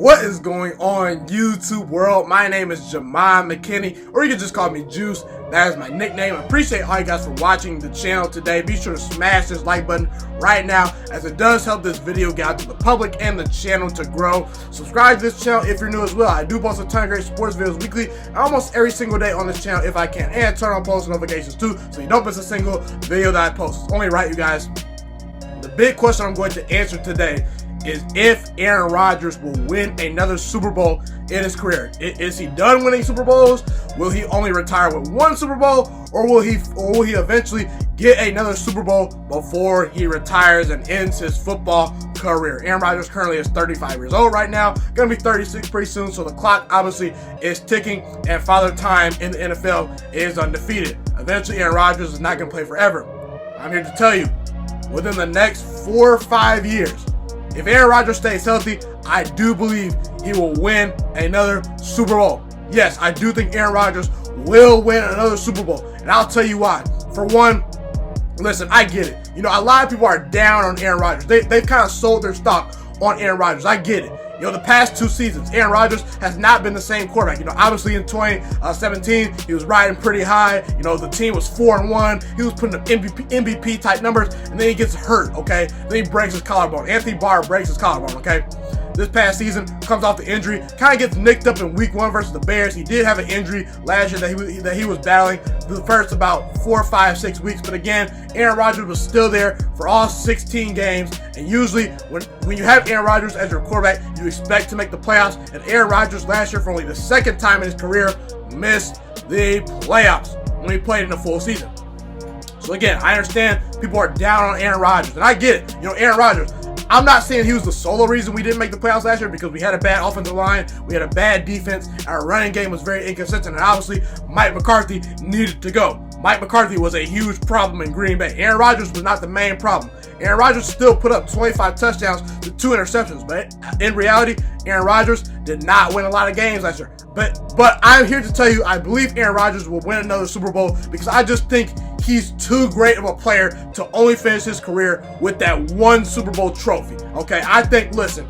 What is going on, YouTube world? My name is Ghiman Mckinney, or you can just call me Juice. That is my nickname. I appreciate all you guys for watching the channel today. Be sure to smash this like button right now, as it does help this video get out to the public and the channel to grow. Subscribe to this channel if you're new as well. I do post a ton of great sports videos weekly, almost every single day on this channel if I can, and turn on post notifications too, so you don't miss a single video that I post. It's only right, you guys. The big question I'm going to answer today is if Aaron Rodgers will win another Super Bowl in his career. Is he done winning Super Bowls? Will he only retire with one Super Bowl, or will he eventually get another Super Bowl before he retires and ends his football career? Aaron Rodgers currently is 35 years old right now, gonna be 36 pretty soon, so the clock obviously is ticking, and Father Time in the NFL is undefeated. Eventually Aaron Rodgers is not gonna play forever. I'm here to tell you, within the next 4 or 5 years, if Aaron Rodgers stays healthy, I do believe he will win another Super Bowl. Yes, I do think Aaron Rodgers will win another Super Bowl, and I'll tell you why. For one, listen, I get it. You know, a lot of people are down on Aaron Rodgers. They've kind of sold their stock on Aaron Rodgers. I get it. You know, the past 2 seasons, Aaron Rodgers has not been the same quarterback. You know, obviously in 2017, he was riding pretty high. You know, the team was 4-1. He was putting up MVP type numbers, and then he gets hurt, okay? Then he breaks his collarbone. Anthony Barr breaks his collarbone, okay? This past season, comes off the injury, kind of gets nicked up in week 1 versus the Bears. He did have an injury last year that he was battling the first about 4, 5, 6 weeks. But again, Aaron Rodgers was still there for all 16 games. And usually, when you have Aaron Rodgers as your quarterback, you expect to make the playoffs. And Aaron Rodgers last year, for only the 2nd time in his career, missed the playoffs when he played in a full season. So again, I understand people are down on Aaron Rodgers, and I get it. You know, Aaron Rodgers, I'm not saying he was the solo reason we didn't make the playoffs last year, because we had a bad offensive line, we had a bad defense, our running game was very inconsistent, and obviously Mike McCarthy needed to go. Mike McCarthy was a huge problem in Green Bay. Aaron Rodgers was not the main problem. Aaron Rodgers still put up 25 touchdowns to 2 interceptions, but in reality, Aaron Rodgers did not win a lot of games last year. But I'm here to tell you, I believe Aaron Rodgers will win another Super Bowl, because I just think he's too great of a player to only finish his career with that one Super Bowl trophy. Okay, I think, listen,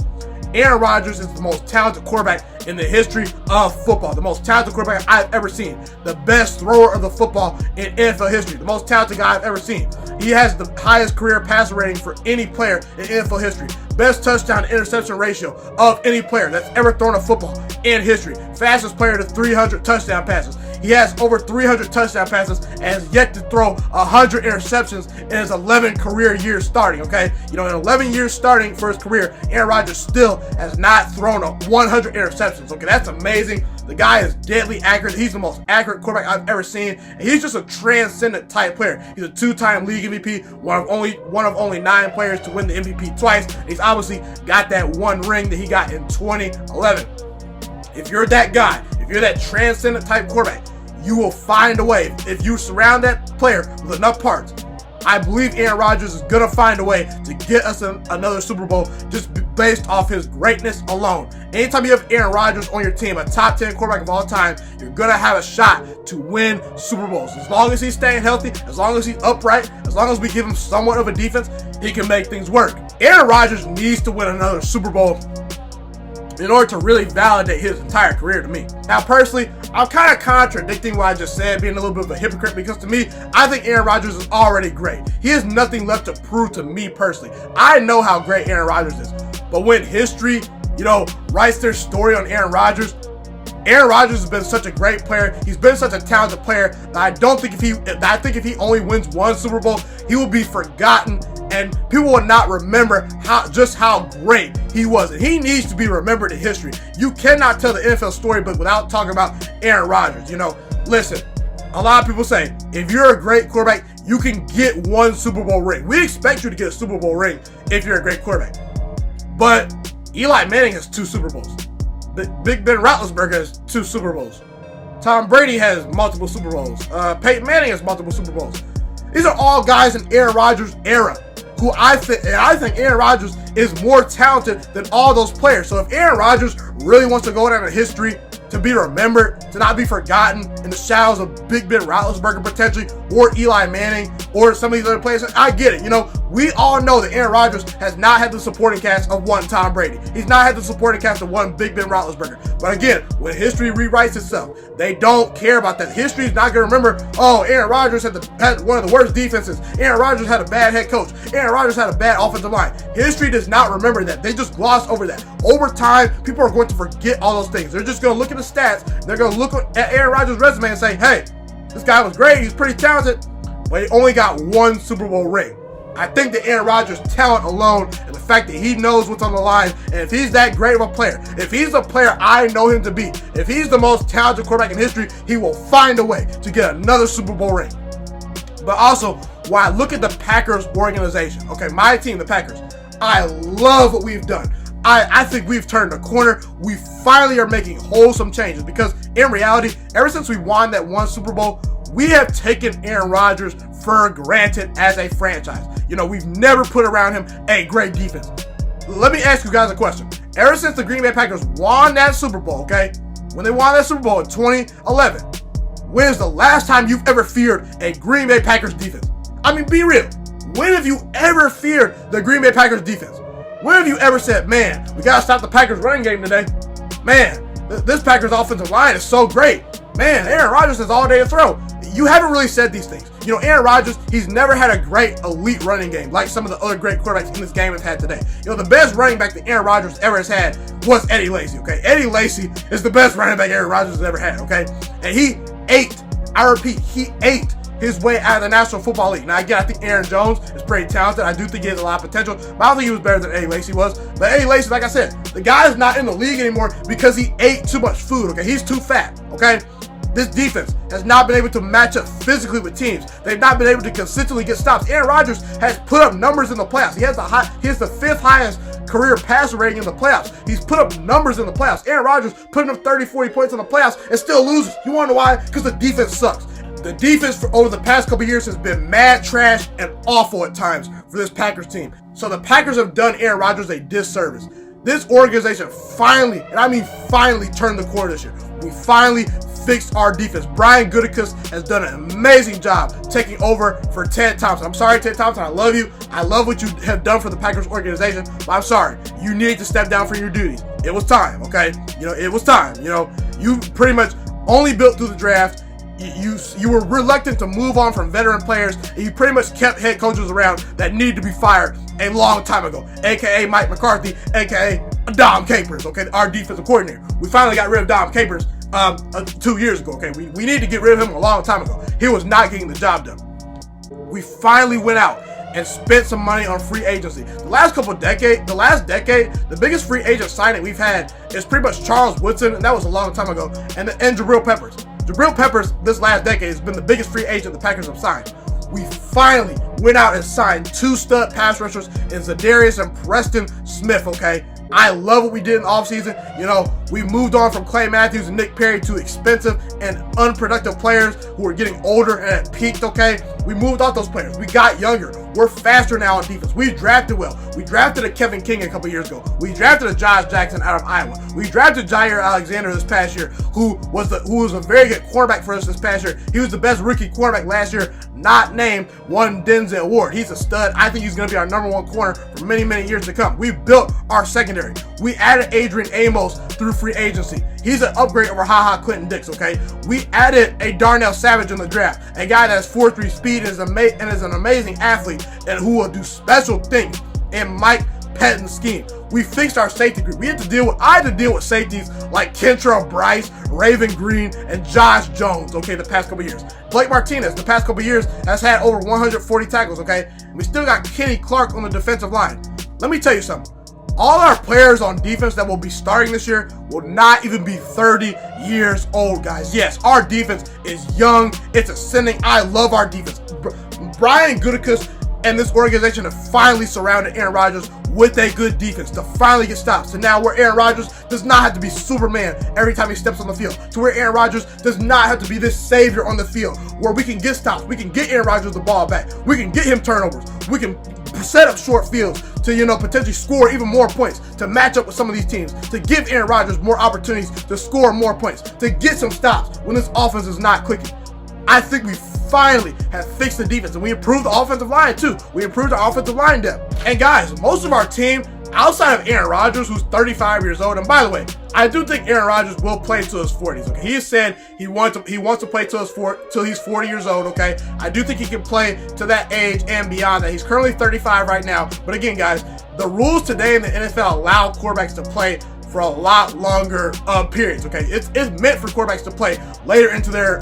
Aaron Rodgers is the most talented quarterback in the history of football. The most talented quarterback I've ever seen. The best thrower of the football in NFL history. The most talented guy I've ever seen. He has the highest career passer rating for any player in NFL history. Best touchdown to interception ratio of any player that's ever thrown a football in history. Fastest player to 300 touchdown passes. He has over 300 touchdown passes and has yet to throw 100 interceptions in his 11 career years starting, okay? You know, in 11 years starting for his career, Aaron Rodgers still has not thrown 100 interceptions, okay? That's amazing. The guy is deadly accurate. He's the most accurate quarterback I've ever seen. And he's just a transcendent type player. He's a 2-time league MVP, one of only 9 players to win the MVP twice. And he's obviously got that 1 ring that he got in 2011. If you're that guy, if you're that transcendent type quarterback, you will find a way. If you surround that player with enough parts, I believe Aaron Rodgers is going to find a way to get us another Super Bowl just based off his greatness alone. Anytime you have Aaron Rodgers on your team, a top 10 quarterback of all time, you're going to have a shot to win Super Bowls. As long as he's staying healthy, as long as he's upright, as long as we give him somewhat of a defense, he can make things work. Aaron Rodgers needs to win another Super Bowl in order to really validate his entire career to me. Now, personally, I'm kind of contradicting what I just said, being a little bit of a hypocrite, because to me, I think Aaron Rodgers is already great. He has nothing left to prove to me personally. I know how great Aaron Rodgers is, but when history, you know, writes their story on Aaron Rodgers has been such a great player. He's been such a talented player that I think if he only wins 1 Super Bowl, he will be forgotten, and people will not remember just how great he was. And he needs to be remembered in history. You cannot tell the NFL storybook without talking about Aaron Rodgers. You know, listen, a lot of people say, if you're a great quarterback, you can get 1 Super Bowl ring. We expect you to get a Super Bowl ring if you're a great quarterback. But Eli Manning has 2 Super Bowls. Big Ben Roethlisberger has 2 Super Bowls. Tom Brady has multiple Super Bowls. Peyton Manning has multiple Super Bowls. These are all guys in Aaron Rodgers' era, who I think Aaron Rodgers is more talented than all those players. So if Aaron Rodgers really wants to go down in history, to be remembered, to not be forgotten in the shadows of Big Ben Roethlisberger potentially, or Eli Manning, or some of these other players, I get it. You know, We all know that Aaron Rodgers has not had the supporting cast of one Tom Brady. He's not had the supporting cast of one Big Ben Roethlisberger. But again, when history rewrites itself, they don't care about that. History is not going to remember, oh, Aaron Rodgers had one of the worst defenses. Aaron Rodgers had a bad head coach. Aaron Rodgers had a bad offensive line. History does not remember that. They just gloss over that. Over time, people are going to forget all those things. They're just going to look at the stats. They're going to look at Aaron Rodgers' resume and say, hey, this guy was great. He's pretty talented, but he only got one Super Bowl ring. I think that Aaron Rodgers' talent alone and the fact that he knows what's on the line, and if he's that great of a player, if he's the player I know him to be, if he's the most talented quarterback in history, he will find a way to get another Super Bowl ring. But also, when I look at the Packers organization, okay, my team, the Packers, I love what we've done. I think we've turned a corner. We finally are making wholesome changes because in reality, ever since we won that one Super Bowl, we have taken Aaron Rodgers for granted as a franchise. You know, we've never put around him a great defense. Let me ask you guys a question. Ever since the Green Bay Packers won that Super Bowl, okay, when they won that Super Bowl in 2011, when's the last time you've ever feared a Green Bay Packers defense? I mean, be real. When have you ever feared the Green Bay Packers defense? When have you ever said, man, we got to stop the Packers running game today? Man, this Packers offensive line is so great. Man, Aaron Rodgers is all day to throw. You haven't really said these things. You know, Aaron Rodgers, he's never had a great elite running game like some of the other great quarterbacks in this game have had today. You know, the best running back that Aaron Rodgers ever has had was Eddie Lacy, okay? Eddie Lacy is the best running back Aaron Rodgers has ever had, okay? And he ate, I repeat, he ate his way out of the National Football League. Now, again, I think Aaron Jones is pretty talented. I do think he has a lot of potential, but I don't think he was better than Eddie Lacy was. But Eddie Lacy, like I said, the guy is not in the league anymore because he ate too much food, okay? He's too fat, okay? This defense has not been able to match up physically with teams. They've not been able to consistently get stops. Aaron Rodgers has put up numbers in the playoffs. He has the fifth highest career passer rating in the playoffs. He's put up numbers in the playoffs. Aaron Rodgers putting up 30, 40 points in the playoffs and still loses. You want to know why? Because the defense sucks. The defense for over the past couple years has been mad trash and awful at times for this Packers team. So the Packers have done Aaron Rodgers a disservice. This organization finally, and I mean finally, turned the corner this year. We finally fixed our defense. Brian Gutekunst has done an amazing job taking over for Ted Thompson. I'm sorry, Ted Thompson. I love you. I love what you have done for the Packers organization, but I'm sorry. You need to step down from your duties. It was time, okay? You know, it was time. You know, you pretty much only built through the draft. You were reluctant to move on from veteran players, and you pretty much kept head coaches around that needed to be fired a long time ago, aka Mike McCarthy, aka Dom Capers, okay, our defensive coordinator. We finally got rid of Dom Capers 2 years ago, okay? We need to get rid of him a long time ago. He was not getting the job done. We finally went out and spent some money on free agency. The last decade, the biggest free agent signing we've had is pretty much Charles Woodson, and that was a long time ago, and Jabril Peppers. Jabril Peppers, this last decade, has been the biggest free agent the Packers have signed. We finally went out and signed 2 stud pass rushers in Zadarius and Preston Smith, okay? I love what we did in the offseason. You know, we moved on from Clay Matthews and Nick Perry to expensive and unproductive players who are getting older and had peaked, okay? We moved off those players. We got younger. We're faster now on defense. We drafted well. We drafted a Kevin King a couple years ago. We drafted a Josh Jackson out of Iowa. We drafted Jair Alexander this past year, who was a very good quarterback for us this past year. He was the best rookie quarterback last year, not named, won Denzel Ward. He's a stud. I think he's going to be our number 1 corner for many, many years to come. We built our secondary. We added Adrian Amos through free agency. He's an upgrade over Clinton Dix, okay? We added a Darnell Savage in the draft, a guy that has 4.3 speed and is an amazing athlete and who will do special things in Mike Pettine's scheme. We fixed our safety group. I had to deal with safeties like Kentrell Bryce, Raven Green, and Josh Jones, okay, the past couple years. Blake Martinez, the past couple years, has had over 140 tackles, okay? And we still got Kenny Clark on the defensive line. Let me tell you something. All our players on defense that will be starting this year will not even be 30 years old, guys. Yes, our defense is young. It's ascending. I love our defense. Brian Gutekunst and this organization have finally surrounded Aaron Rodgers with a good defense to finally get stops. So now where Aaron Rodgers does not have to be Superman every time he steps on the field, to where Aaron Rodgers does not have to be this savior on the field, where we can get stops, we can get Aaron Rodgers the ball back, we can get him turnovers, we can set up short fields to, potentially score even more points, to match up with some of these teams, to give Aaron Rodgers more opportunities to score more points, to get some stops when this offense is not clicking. I think we finally have fixed the defense, and we improved the offensive line too. We improved our offensive line depth. And guys, most of our team, outside of Aaron Rodgers, who's 35 years old, and by the way, I do think Aaron Rodgers will play till his 40s. Okay, he has said he wants to play till he's 40 years old. Okay, I do think he can play to that age and beyond that. He's currently 35 right now, but again, guys, the rules today in the NFL allow quarterbacks to play for a lot longer periods. Okay, it's meant for quarterbacks to play later into their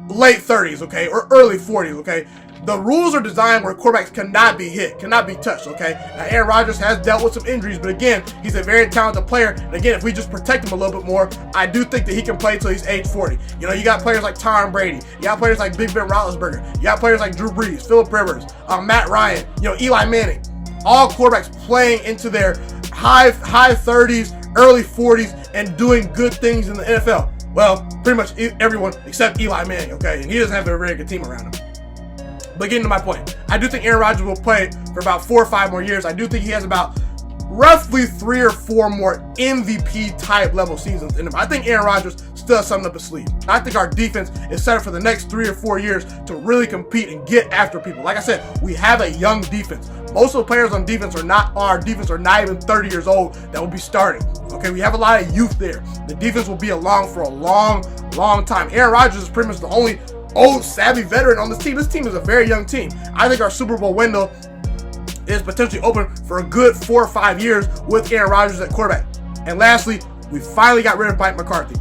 late 30s, okay, or early 40s. Okay, the rules are designed where quarterbacks cannot be hit, cannot be touched. Okay, now Aaron Rodgers has dealt with some injuries, but again, he's a very talented player. And again, if we just protect him a little bit more, I do think that he can play till he's age 40. You know, you got players like Tom Brady, you got players like Big Ben Roethlisberger, you got players like Drew Brees, Phillip Rivers, Matt Ryan, you know, Eli Manning. All quarterbacks playing into their high 30s, early 40s, and doing good things in the NFL. Well, pretty much everyone except Eli Manning, okay? And he doesn't have a very good team around him. But getting to my point, I do think Aaron Rodgers will play for about 4 or 5 more years. I do think he has about roughly 3 or 4 more MVP type level seasons in him. I think Aaron Rodgers still has something up his sleeve. I think our defense is set up for the next 3 or 4 years to really compete and get after people. Like I said, we have a young defense. Most of the players on defense are not even 30 years old that will be starting. Okay, we have a lot of youth there. The defense will be along for a long time. Aaron Rodgers is pretty much the only old savvy veteran on this team. This team is a very young team. I think our Super Bowl window is potentially open for a good 4 or 5 years with Aaron Rodgers at quarterback. And lastly, we finally got rid of Mike McCarthy.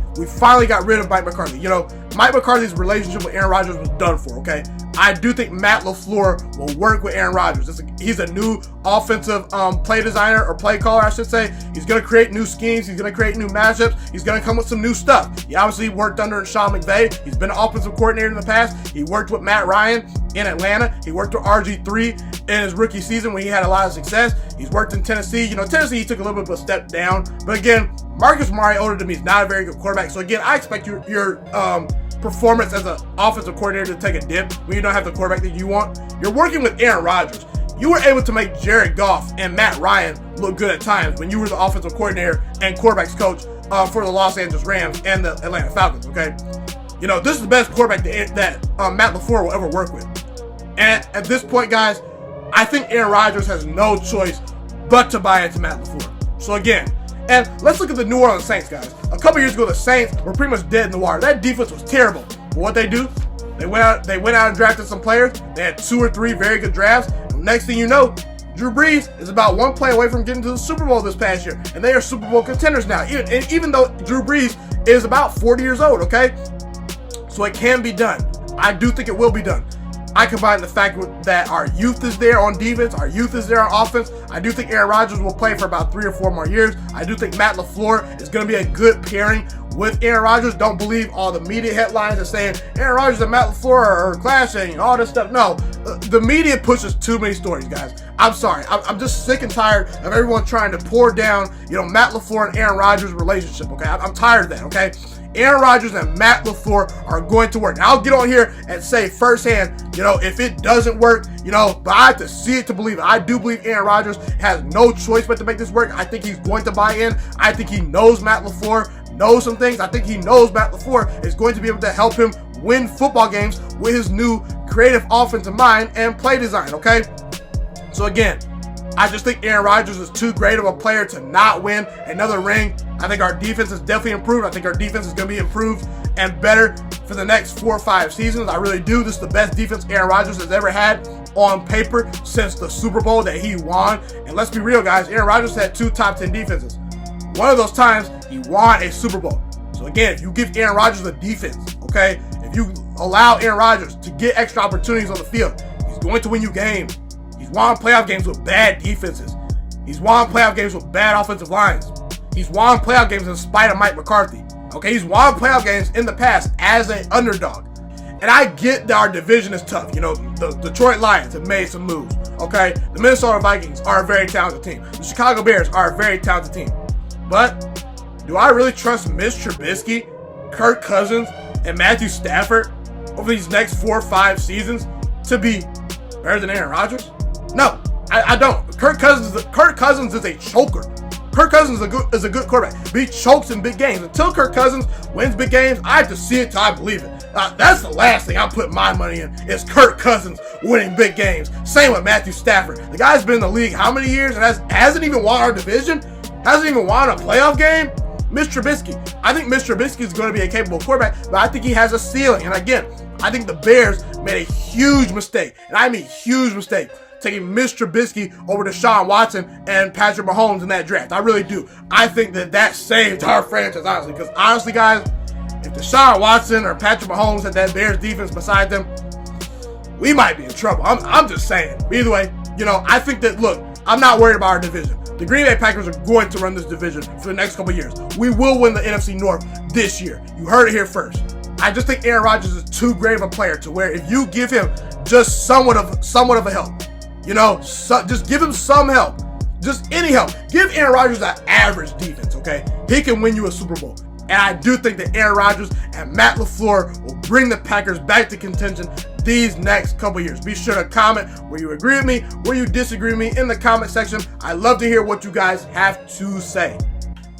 You know, Mike McCarthy's relationship with Aaron Rodgers was done for, okay? I do think Matt LaFleur will work with Aaron Rodgers. He's a new offensive play designer, or play caller, I should say. He's going to create new schemes. He's going to create new matchups. He's going to come with some new stuff. He obviously worked under Sean McVay. He's been an offensive coordinator in the past. He worked with Matt Ryan in Atlanta. He worked with RG3 in his rookie season when he had a lot of success. He's worked in Tennessee. You know, Tennessee, he took a little bit of a step down. But again, Marcus Mariota to me is not a very good quarterback. So again, I expect your performance as an offensive coordinator to take a dip when you don't have the quarterback that you want. You're working with Aaron Rodgers. You were able to make Jared Goff and Matt Ryan look good at times when you were the offensive coordinator and quarterbacks coach for the Los Angeles Rams and the Atlanta Falcons, okay? You know, this is the best quarterback that Matt LaFleur will ever work with. And at this point, guys, I think Aaron Rodgers has no choice but to buy into Matt LaFleur. So again, and let's look at the New Orleans Saints, guys. A couple years ago, the Saints were pretty much dead in the water. That defense was terrible. But what they do, they went out and drafted some players. They had 2 or 3 very good drafts. And next thing you know, Drew Brees is about 1 play away from getting to the Super Bowl this past year. And they are Super Bowl contenders now. Even though Drew Brees is about 40 years old, okay? So it can be done. I do think it will be done. I combine the fact that our youth is there on defense, our youth is there on offense. I do think Aaron Rodgers will play for about 3 or 4 more years. I do think Matt LaFleur is going to be a good pairing with Aaron Rodgers. Don't believe all the media headlines that saying Aaron Rodgers and Matt LaFleur are clashing and all this stuff. No, the media pushes too many stories, guys. I'm sorry. I'm just sick and tired of everyone trying to pour down, Matt LaFleur and Aaron Rodgers' relationship, okay? I'm tired of that, okay? Aaron Rodgers and Matt LaFleur are going to work. Now, I'll get on here and say firsthand, if it doesn't work, but I have to see it to believe it. I do believe Aaron Rodgers has no choice but to make this work. I think he's going to buy in. I think he knows Matt LaFleur knows some things. I think he knows Matt LaFleur is going to be able to help him win football games with his new creative offensive mind and play design, okay? So again, I just think Aaron Rodgers is too great of a player to not win another ring. I think our defense is definitely improved. I think our defense is going to be improved and better for the next 4 or 5 seasons. I really do. This is the best defense Aaron Rodgers has ever had on paper since the Super Bowl that he won. And let's be real, guys. Aaron Rodgers had 2 top 10 defenses. One of those times, he won a Super Bowl. So again, if you give Aaron Rodgers a defense, okay, if you allow Aaron Rodgers to get extra opportunities on the field, he's going to win you games. He's won playoff games with bad defenses. He's won playoff games with bad offensive lines. He's won playoff games in spite of Mike McCarthy. Okay, he's won playoff games in the past as an underdog. And I get that our division is tough. The Detroit Lions have made some moves. Okay, the Minnesota Vikings are a very talented team. The Chicago Bears are a very talented team. But do I really trust Mitch Trubisky, Kirk Cousins, and Matthew Stafford over these next 4 or 5 seasons to be better than Aaron Rodgers? No, I don't. Kirk Cousins is a choker. Kirk Cousins is a good quarterback, but he chokes in big games. Until Kirk Cousins wins big games, I have to see it till I believe it. That's the last thing I'm putting my money in, is Kirk Cousins winning big games. Same with Matthew Stafford. The guy's been in the league how many years and hasn't even won our division? Hasn't even won a playoff game? Mitch Trubisky. I think Mitch Trubisky is going to be a capable quarterback, but I think he has a ceiling. And again, I think the Bears made a huge mistake, and I mean huge mistake, taking Mitch Trubisky over Deshaun Watson and Patrick Mahomes in that draft. I really do. I think that saved our franchise, honestly. Because honestly, guys, if Deshaun Watson or Patrick Mahomes had that Bears defense beside them, we might be in trouble. I'm just saying. Either way, I think that, look, I'm not worried about our division. The Green Bay Packers are going to run this division for the next couple years. We will win the NFC North this year. You heard it here first. I just think Aaron Rodgers is too great of a player to where if you give him just somewhat of a help, just give him some help, just any help. Give Aaron Rodgers an average defense, okay? He can win you a Super Bowl. And I do think that Aaron Rodgers and Matt LaFleur will bring the Packers back to contention these next couple years. Be sure to comment where you agree with me, where you disagree with me in the comment section. I love to hear what you guys have to say.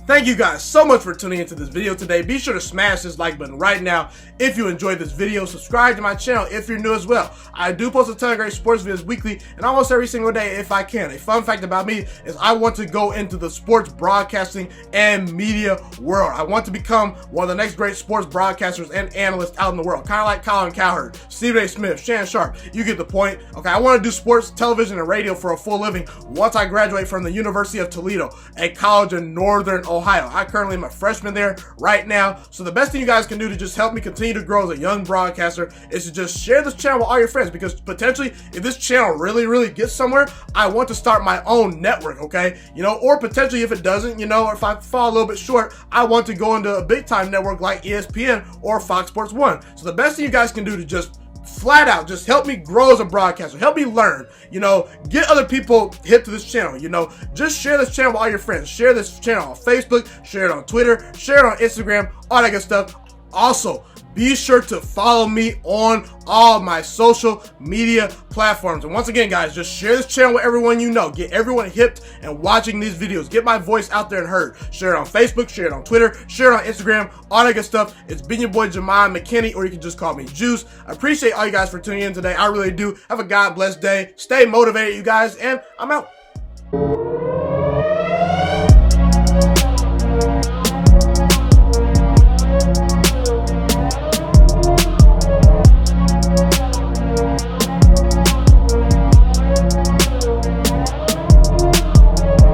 Thank you guys so much for tuning into this video today. Be sure to smash this like button right now if you enjoyed this video. Subscribe to my channel if you're new as well. I do post a ton of great sports videos weekly and almost every single day if I can. A fun fact about me is I want to go into the sports broadcasting and media world. I want to become one of the next great sports broadcasters and analysts out in the world. Kind of like Colin Cowherd, Stephen A. Smith, Shannon Sharp. You get the point. Okay, I want to do sports, television, and radio for a full living once I graduate from the University of Toledo, a college in Northern Ohio. I currently am a freshman there right now. So the best thing you guys can do to just help me continue to grow as a young broadcaster is to just share this channel with all your friends, because potentially if this channel really gets somewhere, I want to start my own network, okay? Or potentially if it doesn't, or if I fall a little bit short, I want to go into a big time network like ESPN or Fox Sports 1. So the best thing you guys can do to just flat out just help me grow as a broadcaster, help me learn, get other people hip to this channel, just share this channel with all your friends, share this channel on Facebook, share it on Twitter, share it on Instagram, all that good stuff. Also, be sure to follow me on all my social media platforms. And once again, guys, just share this channel with everyone you know. Get everyone hipped and watching these videos. Get my voice out there and heard. Share it on Facebook, share it on Twitter, share it on Instagram, all that good stuff. It's been your boy, Ghiman Mckinney, or you can just call me Juice. I appreciate all you guys for tuning in today. I really do. Have a God bless day. Stay motivated, you guys, and I'm out.